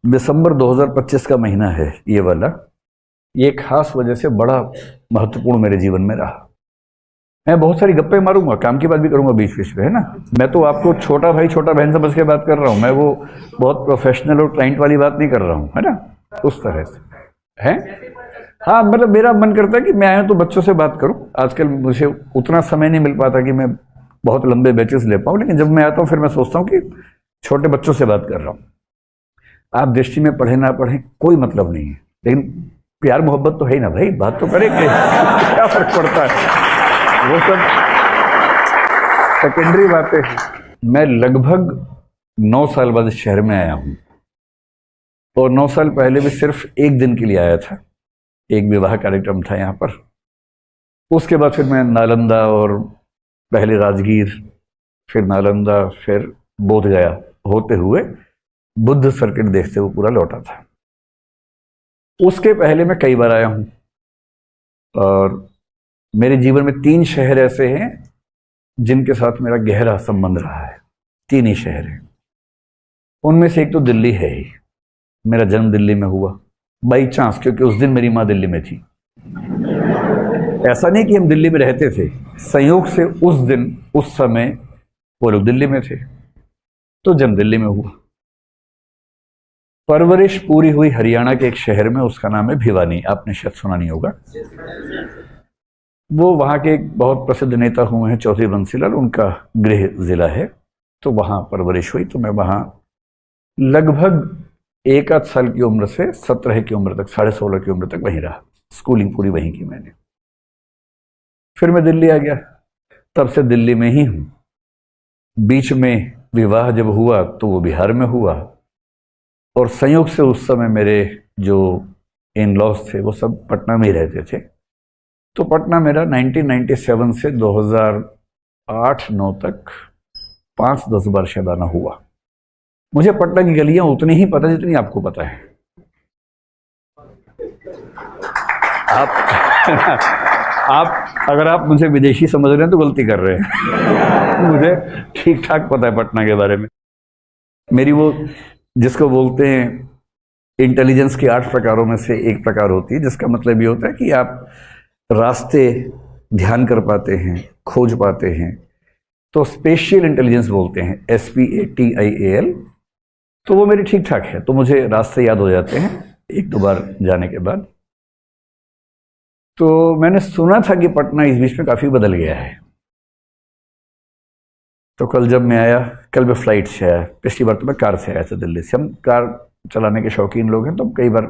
दिसंबर 2025 का महीना है ये वाला। ये खास वजह से बड़ा महत्वपूर्ण मेरे जीवन में रहा। मैं बहुत सारी गप्पे मारूंगा, काम की बात भी करूंगा बीच बीच में, है ना। मैं तो आपको छोटा भाई छोटा बहन समझ के बात कर रहा हूं, मैं वो बहुत प्रोफेशनल और क्लाइंट वाली बात नहीं कर रहा हूं, है ना, उस तरह से है। हाँ, मतलब मेरा मन करता है कि मैं आया तो बच्चों से बात करूं। आजकल मुझे उतना समय नहीं मिल पाता कि मैं बहुत लंबे बैचेस ले पाऊं, लेकिन जब मैं आता हूं फिर मैं सोचता हूं कि छोटे बच्चों से बात कर रहा हूं। आप दृष्टि में पढ़े ना पढ़े कोई मतलब नहीं है, लेकिन प्यार मोहब्बत तो है ही ना भाई, बात तो करेंगे। क्या फर्क पड़ता है, वो सब सेकेंडरी बातें हैं। मैं लगभग 9 साल बाद इस शहर में आया हूं, और 9 साल पहले भी सिर्फ एक दिन के लिए आया था। एक विवाह कार्यक्रम था यहाँ पर। उसके बाद फिर मैं नालंदा, और पहले राजगीर, फिर नालंदा, फिर बोध गया होते हुए बुद्ध सर्किट देखते हुए पूरा लौटा था। उसके पहले मैं कई बार आया हूं, और मेरे जीवन में 3 शहर ऐसे हैं जिनके साथ मेरा गहरा संबंध रहा है। 3 ही शहर हैं। उनमें से एक तो दिल्ली है ही। मेरा जन्म दिल्ली में हुआ बाई चांस, क्योंकि उस दिन मेरी माँ दिल्ली में थी। ऐसा नहीं कि हम दिल्ली में रहते थे, संयोग से उस दिन उस समय वो लोग दिल्ली में थे, तो जन्म दिल्ली में हुआ। परवरिश पूरी हुई हरियाणा के एक शहर में, उसका नाम है भिवानी। आपने शायद सुना नहीं होगा। वो वहां के एक बहुत प्रसिद्ध नेता हुए हैं चौधरी बंसीलाल, उनका गृह जिला है, तो वहां परवरिश हुई। तो मैं वहां लगभग 1 आध साल की उम्र से 17 की उम्र तक, 16.5 की उम्र तक वहीं रहा। स्कूलिंग पूरी वहीं की मैंने। फिर मैं दिल्ली आ गया, तब से दिल्ली में ही हूं। बीच में विवाह जब हुआ तो वो बिहार में हुआ, और संयोग से उस समय मेरे जो इन लॉज थे वो सब पटना में ही रहते थे। तो पटना मेरा 1997 से 2008-9 तक 5-10 बार शायद आना हुआ। मुझे पटना की गलियां उतनी ही पता जितनी आपको पता है। आप अगर आप मुझे विदेशी समझ रहे हैं तो गलती कर रहे हैं। मुझे ठीक ठाक पता है पटना के बारे में। मेरी वो जिसको बोलते हैं इंटेलिजेंस की 8 प्रकारों में से एक प्रकार होती है, जिसका मतलब ये होता है कि आप रास्ते ध्यान कर पाते हैं, खोज पाते हैं, तो स्पेशियल इंटेलिजेंस बोलते हैं, SPATIAL। तो वो मेरी ठीक ठाक है, तो मुझे रास्ते याद हो जाते हैं 1-2 बार जाने के बाद। तो मैंने सुना था कि पटना इस बीच में काफी बदल गया है। तो कल जब मैं आया, कल मैं फ्लाइट से आया, पिछली बार तो मैं कार से आया था दिल्ली से। हम कार चलाने के शौकीन लोग हैं, तो हम कई बार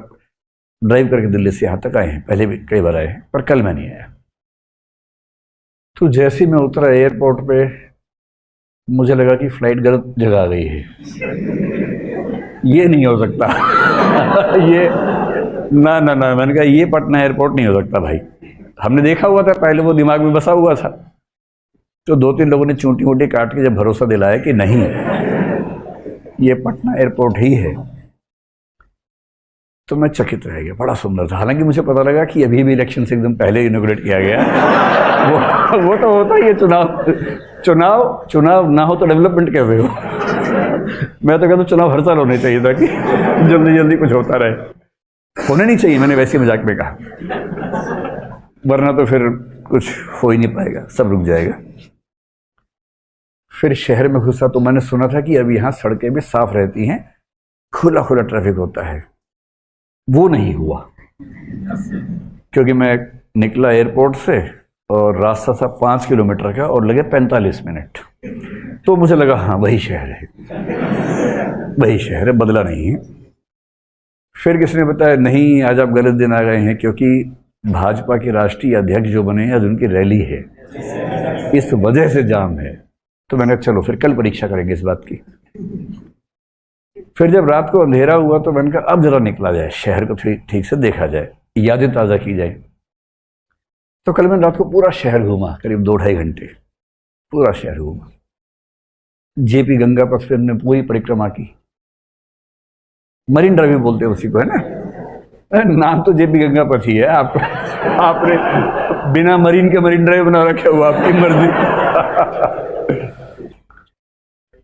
ड्राइव करके दिल्ली से यहाँ तक आए हैं, पहले भी कई बार आए हैं, पर कल मैं नहीं आया। तो जैसे ही मैं उतरा एयरपोर्ट पे, मुझे लगा कि फ्लाइट गलत जगह आ गई है। ये नहीं हो सकता। ये ना ना ना, मैंने कहा ये पटना एयरपोर्ट नहीं हो सकता भाई। हमने देखा हुआ था पहले, वो दिमाग में बसा हुआ था। तो 2-3 लोगों ने चूंटी वूटी काट के जब भरोसा दिलाया कि नहीं ये पटना एयरपोर्ट ही है, तो मैं चकित रह गया। बड़ा सुंदर था। हालांकि मुझे पता लगा कि अभी भी इलेक्शन से एकदम पहले इनॉग्रेट किया गया। वो तो होता ही है, चुनाव ना हो तो डेवलपमेंट कैसे हो। मैं तो कहता हूँ चुनाव हर साल होने चाहिए ताकि जल्दी जल्दी कुछ होता रहे। होने नहीं चाहिए, मैंने वैसे मजाक में कहा, वरना तो फिर कुछ हो ही नहीं पाएगा, सब रुक जाएगा। फिर शहर में घुसा तो मैंने सुना था कि अब यहाँ सड़कें भी साफ रहती हैं, खुला खुला ट्रैफिक होता है। वो नहीं हुआ, क्योंकि मैं निकला एयरपोर्ट से और रास्ता था 5 किलोमीटर का और लगे 45 मिनट। तो मुझे लगा हाँ वही शहर है, वही शहर है, बदला नहीं है। फिर किसी ने बताया नहीं, आज आप गलत दिन आ गए हैं, क्योंकि भाजपा के राष्ट्रीय अध्यक्ष जो बने हैं आज उनकी रैली है, इस वजह से जाम है। तो मैंने चलो फिर कल परीक्षा करेंगे इस बात की। फिर जब रात को अंधेरा हुआ तो मैंने कहा अब जरा निकला जाए, शहर को ठीक से देखा जाए, यादें ताज़ा की जाए। तो कल मैंने रात को पूरा शहर घूमा, करीब 2-2.5 घंटे पूरा शहर घूमा। JP गंगा पथ पे हमने पूरी परिक्रमा की। मरीन ड्राइव बोलते हैं उसी को, है ना। नाम तो JP गंगा पथ ही है। आपने बिना मरीन के मरीन ड्राइव बना रखे हुआ, आपकी मर्जी।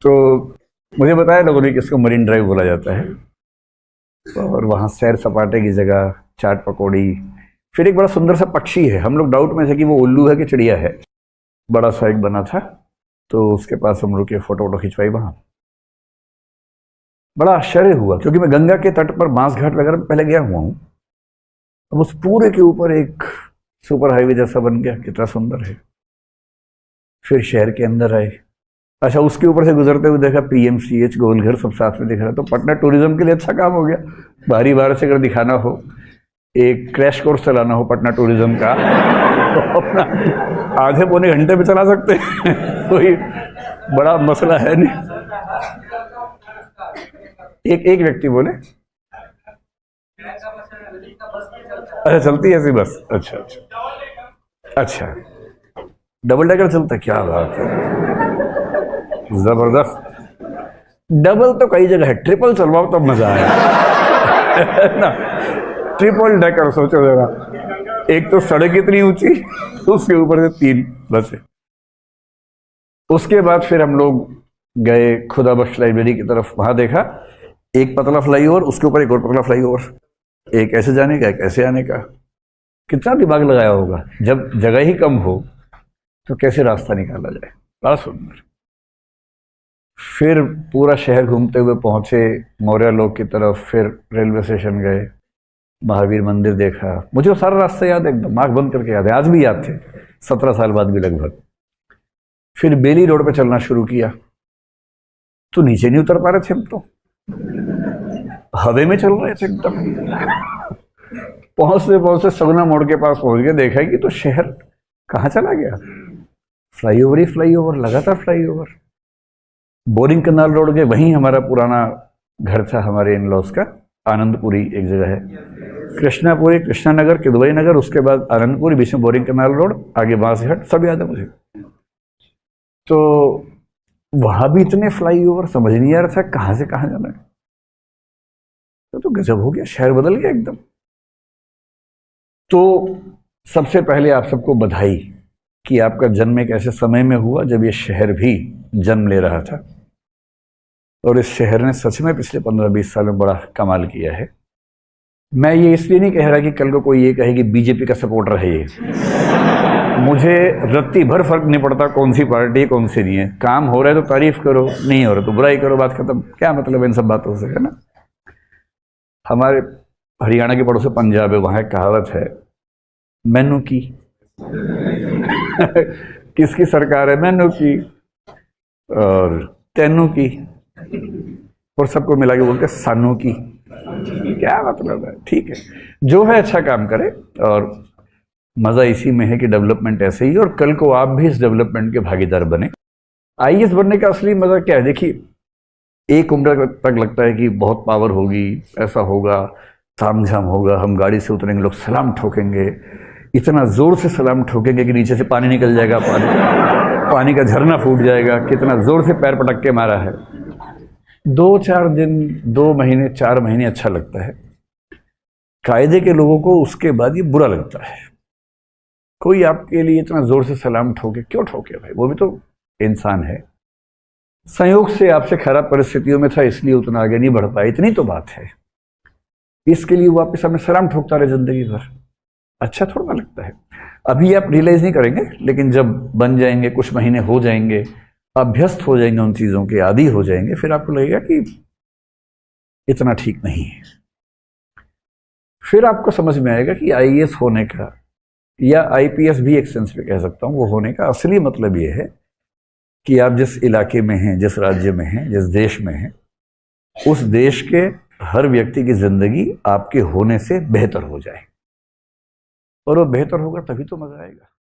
तो मुझे बताया लोगों ने कि इसको मरीन ड्राइव बोला जाता है। और वहाँ सैर सपाटे की जगह, चाट पकौड़ी। फिर एक बड़ा सुंदर सा पक्षी है, हम लोग डाउट में थे कि वो उल्लू है कि चिड़िया है, बड़ा सा एक बना था, तो उसके पास हम रुके, फोटो वोटो खिंचवाई वहाँ। बड़ा आश्चर्य हुआ क्योंकि मैं गंगा के तट पर बांस घाट वगैरह पहले गया हुआ हूँ, अब उस पूरे के ऊपर एक सुपर हाईवे जैसा बन गया, कितना सुंदर है। फिर शहर के अंदर आए, अच्छा उसके ऊपर से गुजरते हुए देखा पीएमसीएच, गोलघर सब साथ में दिख रहा, तो पटना टूरिज्म के लिए अच्छा काम हो गया। बारी बार से अगर दिखाना हो, एक क्रैश कोर्स चलाना हो पटना टूरिज्म का, तो अपना आधे पौने घंटे में चला सकते हैं कोई बड़ा मसला है नहीं। एक व्यक्ति बोले, अच्छा चलती है ऐसी बस, अच्छा अच्छा अच्छा, डबल डेकर चलता, क्या बात है, जबरदस्त। डबल तो कई जगह है, ट्रिपल चलवाओ तब मजा आया ना। ट्रिपल डेकर सोचो जरा, एक तो सड़क इतनी ऊंची, उसके ऊपर से 3 बसें। उसके बाद फिर हम लोग गए खुदा बख्श लाइब्रेरी की तरफ, वहां देखा एक पतला फ्लाईओवर, उसके ऊपर एक और पतला फ्लाईओवर, एक ऐसे जाने का एक ऐसे आने का। कितना दिमाग लगाया होगा, जब जगह ही कम हो तो कैसे रास्ता निकाला जाए, बड़ा सुंदर। फिर पूरा शहर घूमते हुए पहुंचे मौर्य लोक की तरफ, फिर रेलवे स्टेशन गए, महावीर मंदिर देखा। मुझे वो सारा रास्ता याद है, एकदम आंख बंद करके याद है, आज भी याद थे, 17 साल बाद भी लगभग। फिर बेली रोड पे चलना शुरू किया, तो नीचे नहीं उतर पा रहे थे हम, तो हवे में चल रहे थे एकदम। पहुंचते पहुंचते सगुना मोड़ के पास पहुंच गए, देखा कि तो शहर कहाँ चला गया, फ्लाईओवर ही फ्लाईओवर, लगातार फ्लाईओवर। बोरिंग कनाल रोड गए, वहीं हमारा पुराना घर था हमारे इन लॉज का, आनंदपुरी एक जगह है, कृष्णापुरी, कृष्णानगर, किदवई नगर, उसके बाद आनंदपुरी, बीच में बोरिंग कनाल रोड, आगे बांसघाट, सब याद है मुझे। तो वहां भी इतने फ्लाईओवर, समझ नहीं आ रहा था कहां से कहां जाना है। तो गजब हो गया, शहर बदल गया एकदम। तो सबसे पहले आप सबको बधाई कि आपका जन्म एक ऐसे समय में हुआ जब ये शहर भी जन्म ले रहा था, और इस शहर ने सच में पिछले 15-20 साल में बड़ा कमाल किया है। मैं ये इसलिए नहीं कह रहा कि कल को कोई ये कहे कि बीजेपी का सपोर्टर है ये, मुझे रत्ती भर फर्क नहीं पड़ता कौन सी पार्टी है कौन सी नहीं है, काम हो रहा है तो तारीफ करो, नहीं हो रहा तो बुराई करो, बात खत्म। क्या मतलब इन सब बातों से, है ना। हमारे हरियाणा के पड़ोस पंजाब है, वहां एक कहावत है, मैनू की किसकी सरकार है, मैनू की और तेनू की, और सबको मिला के बोलते सानू की। क्या मतलब है, ठीक है, जो है अच्छा काम करे, और मजा इसी में है कि डेवलपमेंट ऐसे ही, और कल को आप भी इस डेवलपमेंट के भागीदार बने। आईएएस बनने का असली मजा क्या है, देखिए एक उम्र तक लगता है कि बहुत पावर होगी, ऐसा होगा, तामझाम होगा, हम गाड़ी से उतरेंगे, लोग सलाम ठोकेंगे, इतना जोर से सलाम ठोकेंगे कि नीचे से पानी निकल जाएगा, पानी का झरना फूट जाएगा, कितना जोर से पैर पटक के मारा है। 2-4 दिन, 2 महीने, 4 महीने अच्छा लगता है, कायदे के लोगों को उसके बाद ये बुरा लगता है। कोई आपके लिए इतना जोर से सलाम ठोके, क्यों ठोके भाई, वो भी तो इंसान है। संयोग से आपसे खराब परिस्थितियों में था इसलिए उतना आगे नहीं बढ़ पाया, इतनी तो बात है। इसके लिए वो आपके सामने सलाम ठोकता रहे जिंदगी भर, अच्छा थोड़ा लगता है। अभी आप रियलाइज नहीं करेंगे, लेकिन जब बन जाएंगे, कुछ महीने हो जाएंगे, अभ्यस्त हो जाएंगे उन चीजों के, आदी हो जाएंगे, फिर आपको लगेगा कि इतना ठीक नहीं है। फिर आपको समझ में आएगा कि आईएएस होने का, या आईपीएस भी एक सेंस पे कह सकता हूं, वो होने का असली मतलब ये है कि आप जिस इलाके में हैं, जिस राज्य में हैं, जिस देश में हैं, उस देश के हर व्यक्ति की जिंदगी आपके होने से बेहतर हो जाए, और वो बेहतर होगा तभी तो मजा आएगा।